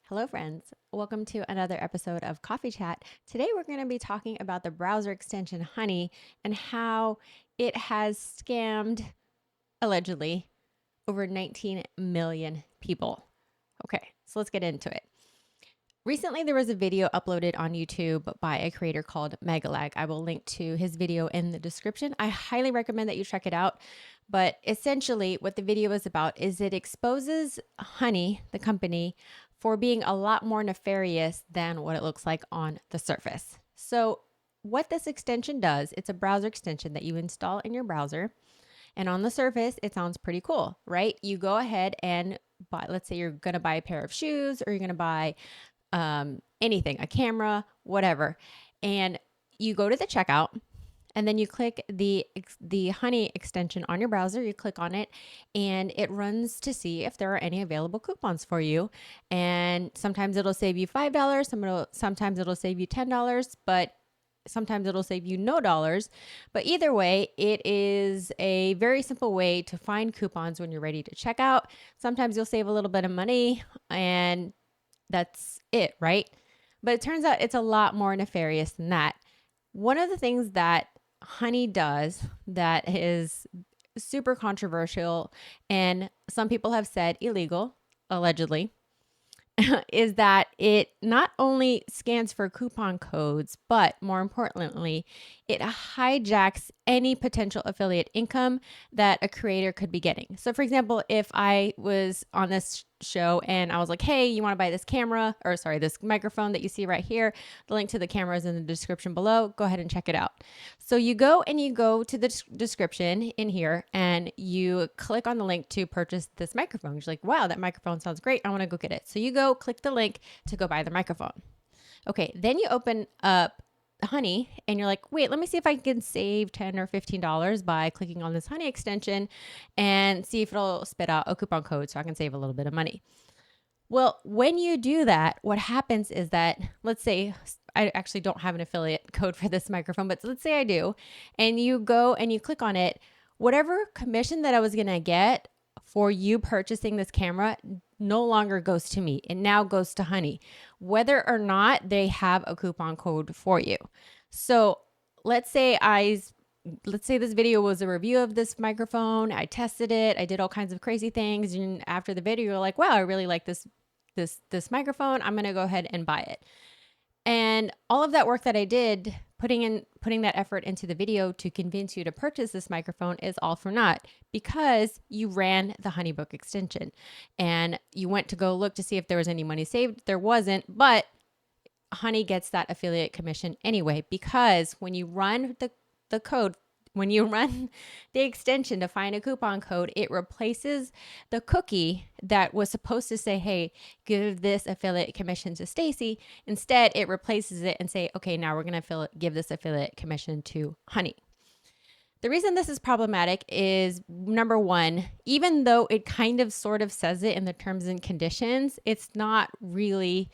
Hello, friends. Welcome to another episode of Coffee Chat. Today, we're going to be talking about the browser extension Honey and how it has scammed, allegedly, over 19 million people. Okay, so let's get into it. Recently, there was a video uploaded on YouTube by a creator called Megalag. I will link to his video in the description. I highly recommend that you check it out. But essentially, what the video is about is it exposes Honey, the company, for being a lot more nefarious than what it looks like on the surface. So, what this extension does, it's a browser extension that you install in your browser. And on the surface, it sounds pretty cool, right? You go ahead and buy, let's say you're going to buy a pair of shoes or you're going to buy anything, a camera, whatever. And you go to the checkout and then you click the Honey extension on your browser. You click on it and it runs to see if there are any available coupons for you. And sometimes it'll save you $5, sometimes it'll save you $10, but sometimes it'll save you no dollars. But either way, it is a very simple way to find coupons when you're ready to check out. Sometimes you'll save a little bit of money and that's it, right? But it turns out it's a lot more nefarious than that. One of the things that Honey does that is super controversial, and some people have said illegal, allegedly, is that it not only scans for coupon codes, but more importantly, it hijacks any potential affiliate income that a creator could be getting. So, for example, if I was on this show and I was like, hey, you want to buy this camera, or sorry, this microphone that you see right here, the link to the camera is in the description below. Go ahead and check it out. So you go to the description in here and you click on the link to purchase this microphone. You're like, wow, that microphone sounds great. I want to go get it. So you go click the link to go buy the microphone. Okay, then you open up Honey and you're like, wait, let me see if I can save $10 or $15 by clicking on this Honey extension and see if it'll spit out a coupon code so I can save a little bit of money. Well, when you do that, what happens is that, let's say I actually don't have an affiliate code for this microphone, but let's say I do, and you go and you click on it, whatever commission that I was going to get for you purchasing this camera no longer goes to me. It now goes to Honey, whether or not they have a coupon code for you. So let's say this video was a review of this microphone. I tested it. I did all kinds of crazy things. And after the video, you're like, wow, I really like this microphone. I'm going to go ahead and buy it. And all of that work that I did, putting that effort into the video to convince you to purchase this microphone is all for naught because you ran the HoneyBook extension and you went to go look to see if there was any money saved. There wasn't, but Honey gets that affiliate commission anyway because when you run the code, when you run the extension to find a coupon code, it replaces the cookie that was supposed to say, hey, give this affiliate commission to Stacy. Instead, it replaces it and say, okay, now we're going to give this affiliate commission to Honey. The reason this is problematic is number one, even though it kind of sort of says it in the terms and conditions, it's not really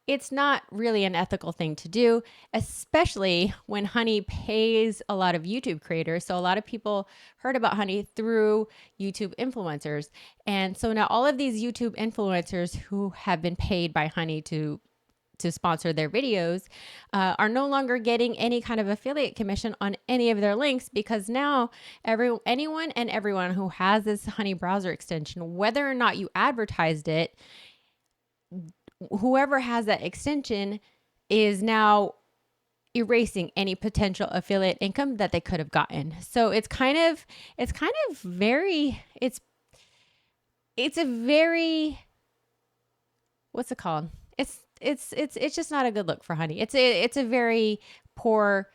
an ethical thing to do, especially when Honey pays a lot of YouTube creators. So a lot of people heard about Honey through YouTube influencers. And so now all of these YouTube influencers who have been paid by Honey to sponsor their videos are no longer getting any kind of affiliate commission on any of their links because now anyone and everyone who has this Honey browser extension, whether or not you advertised it, whoever has that extension is now erasing any potential affiliate income that they could have gotten. So it's a very, what's it called? It's just not a good look for Honey. It's a very poor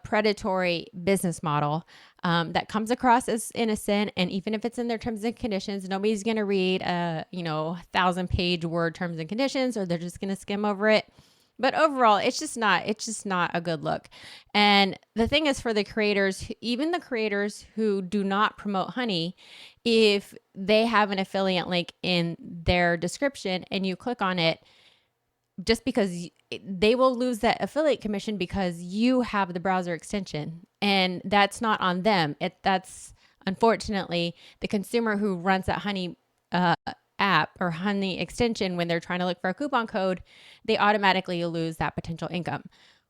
predatory business model that comes across as innocent. And even if it's in their terms and conditions, nobody's going to read 1,000-page word terms and conditions, or they're just going to skim over it. But overall, it's just not a good look. And the thing is, for the creators, even the creators who do not promote Honey, if they have an affiliate link in their description and you click on it, just because they will lose that affiliate commission because you have the browser extension, and that's not on them. That's unfortunately the consumer who runs that Honey app or Honey extension when they're trying to look for a coupon code, they automatically lose that potential income.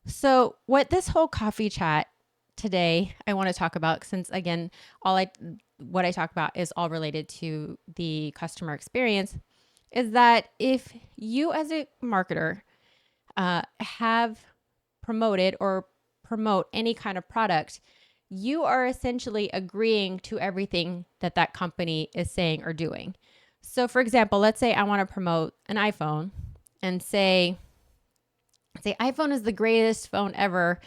So what this whole coffee chat today I want to talk about, since again, what I talk about is all related to the customer experience, is that if you as a marketer have promoted or promote any kind of product, you are essentially agreeing to everything that that company is saying or doing. So for example, let's say I want to promote an iPhone and say iPhone is the greatest phone ever.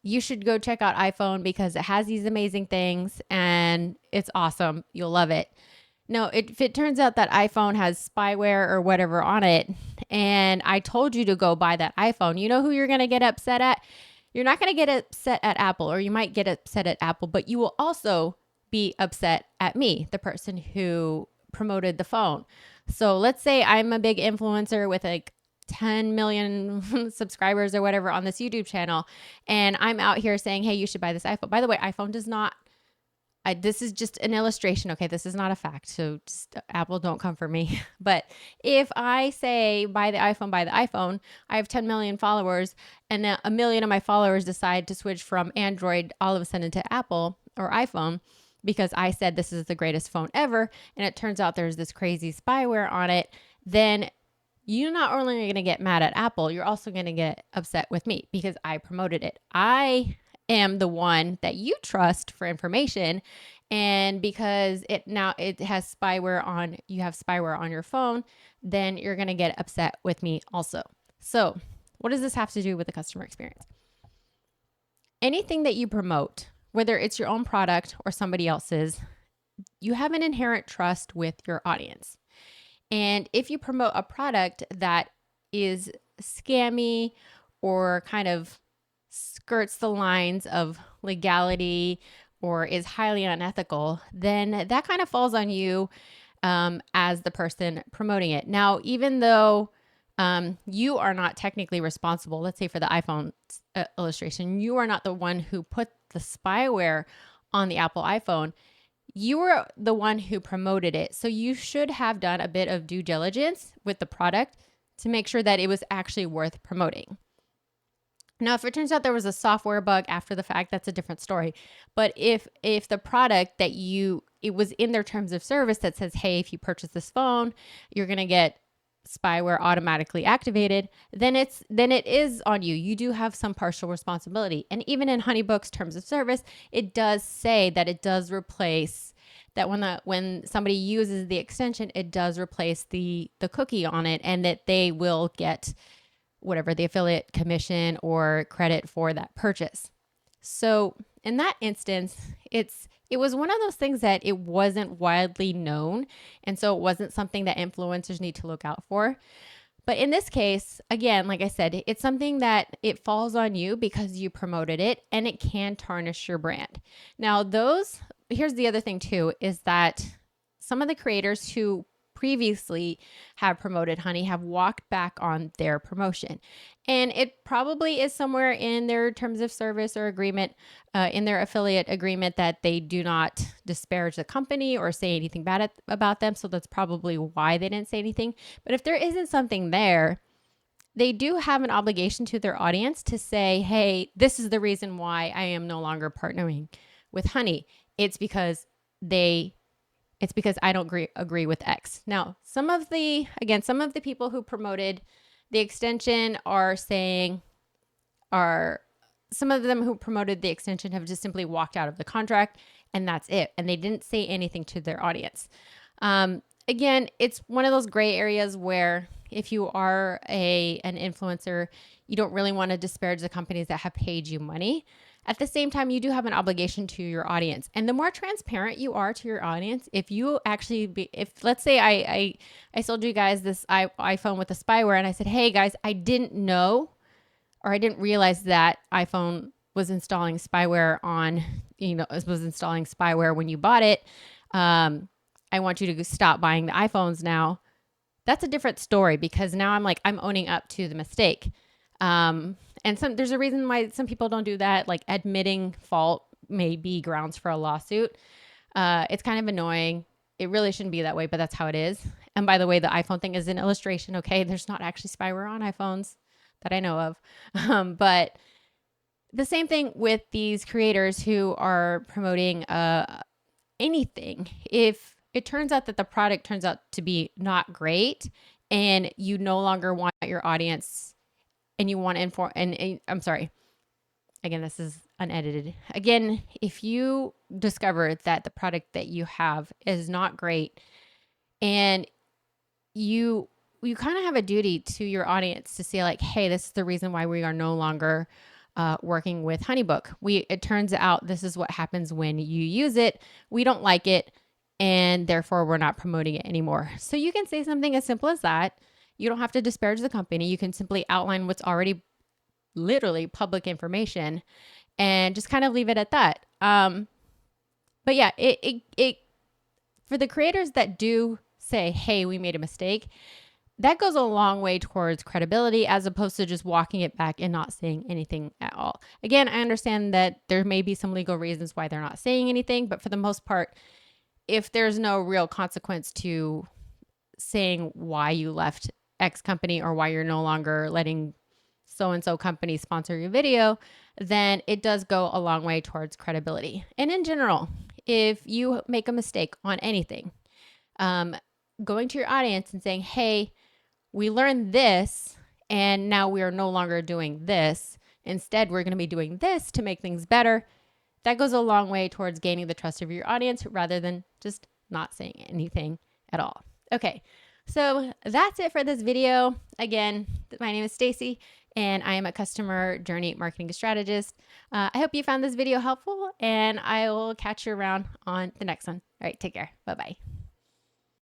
You should go check out iPhone because it has these amazing things and it's awesome. You'll love it. No, if it turns out that iPhone has spyware or whatever on it, and I told you to go buy that iPhone, you know who you're going to get upset at? You're not going to get upset at Apple, or you might get upset at Apple, but you will also be upset at me, the person who promoted the phone. So let's say I'm a big influencer with like 10 million subscribers or whatever on this YouTube channel, and I'm out here saying, hey, you should buy this iPhone. By the way, iPhone does not, this is just an illustration. Okay. This is not a fact. So just, Apple, don't come for me. But if I say buy the iPhone, I have 10 million followers and a million of my followers decide to switch from Android all of a sudden to Apple or iPhone because I said this is the greatest phone ever. And it turns out there's this crazy spyware on it. Then you're not only going to get mad at Apple, you're also going to get upset with me because I promoted it. I am the one that you trust for information, and because it has spyware on, you have spyware on your phone, then you're going to get upset with me also. So what does this have to do with the customer experience? Anything that you promote, whether it's your own product or somebody else's, you have an inherent trust with your audience. And if you promote a product that is scammy or kind of skirts the lines of legality or is highly unethical, then that kind of falls on you as the person promoting it. Now, even though you are not technically responsible, let's say for the iPhone illustration, you are not the one who put the spyware on the Apple iPhone. You were the one who promoted it. So you should have done a bit of due diligence with the product to make sure that it was actually worth promoting. Now, if it turns out there was a software bug after the fact, that's a different story. But if the product that it was in their terms of service that says, hey, if you purchase this phone, you're going to get spyware automatically activated, then it is on you. You do have some partial responsibility. And even in Honeybook's terms of service, it does say that it does replace that when somebody uses the extension, it does replace the cookie on it, and that they will get whatever the affiliate commission or credit for that purchase. So in that instance, it was one of those things that it wasn't widely known. And so it wasn't something that influencers need to look out for. But in this case, again, like I said, it's something that it falls on you because you promoted it, and it can tarnish your brand. Now, here's the other thing too, is that some of the creators who previously have promoted Honey have walked back on their promotion. And it probably is somewhere in their terms of service or agreement, in their affiliate agreement, that they do not disparage the company or say anything bad about them. So that's probably why they didn't say anything. But if there isn't something there, they do have an obligation to their audience to say, hey, this is the reason why I am no longer partnering with Honey. It's because I don't agree with X. Now, some of the people who promoted the extension some of them who promoted the extension have just simply walked out of the contract, and that's it. And they didn't say anything to their audience. Again, it's one of those gray areas where if you are an influencer, you don't really want to disparage the companies that have paid you money. At the same time, you do have an obligation to your audience. And the more transparent you are to your audience, if let's say I sold you guys this iPhone with the spyware, and I said, hey guys, I didn't know, or I didn't realize that iPhone was installing spyware when you bought it. I want you to stop buying the iPhones now. That's a different story, because now I'm owning up to the mistake. And there's a reason why some people don't do that. Like, admitting fault may be grounds for a lawsuit. It's kind of annoying. it really shouldn't be that way, but that's how it is. And by the way, the iPhone thing is an illustration. Okay. There's not actually spyware on iPhones that I know of. But the same thing with these creators who are promoting anything. If it turns out that the product turns out to be not great and you no longer want your audience and you want to inform, and I'm sorry, again, this is unedited. Again, if you discover that the product that you have is not great and you kind of have a duty to your audience to say like, hey, this is the reason why we are no longer working with HoneyBook. It turns out this is what happens when you use it. We don't like it, and therefore we're not promoting it anymore. So you can say something as simple as that. You don't have to disparage the company. You can simply outline what's already literally public information and just kind of leave it at that. But yeah, it for the creators that do say, hey, we made a mistake, that goes a long way towards credibility as opposed to just walking it back and not saying anything at all. Again, I understand that there may be some legal reasons why they're not saying anything, but for the most part, if there's no real consequence to saying why you left X company or why you're no longer letting so-and-so company sponsor your video, then it does go a long way towards credibility. And in general, if you make a mistake on anything, going to your audience and saying, hey, we learned this and now we are no longer doing this. Instead, we're going to be doing this to make things better. That goes a long way towards gaining the trust of your audience rather than just not saying anything at all. Okay, so that's it for this video. Again, my name is Stacy and I am a customer journey marketing strategist. I hope you found this video helpful and I will catch you around on the next one. All right, take care. Bye-bye.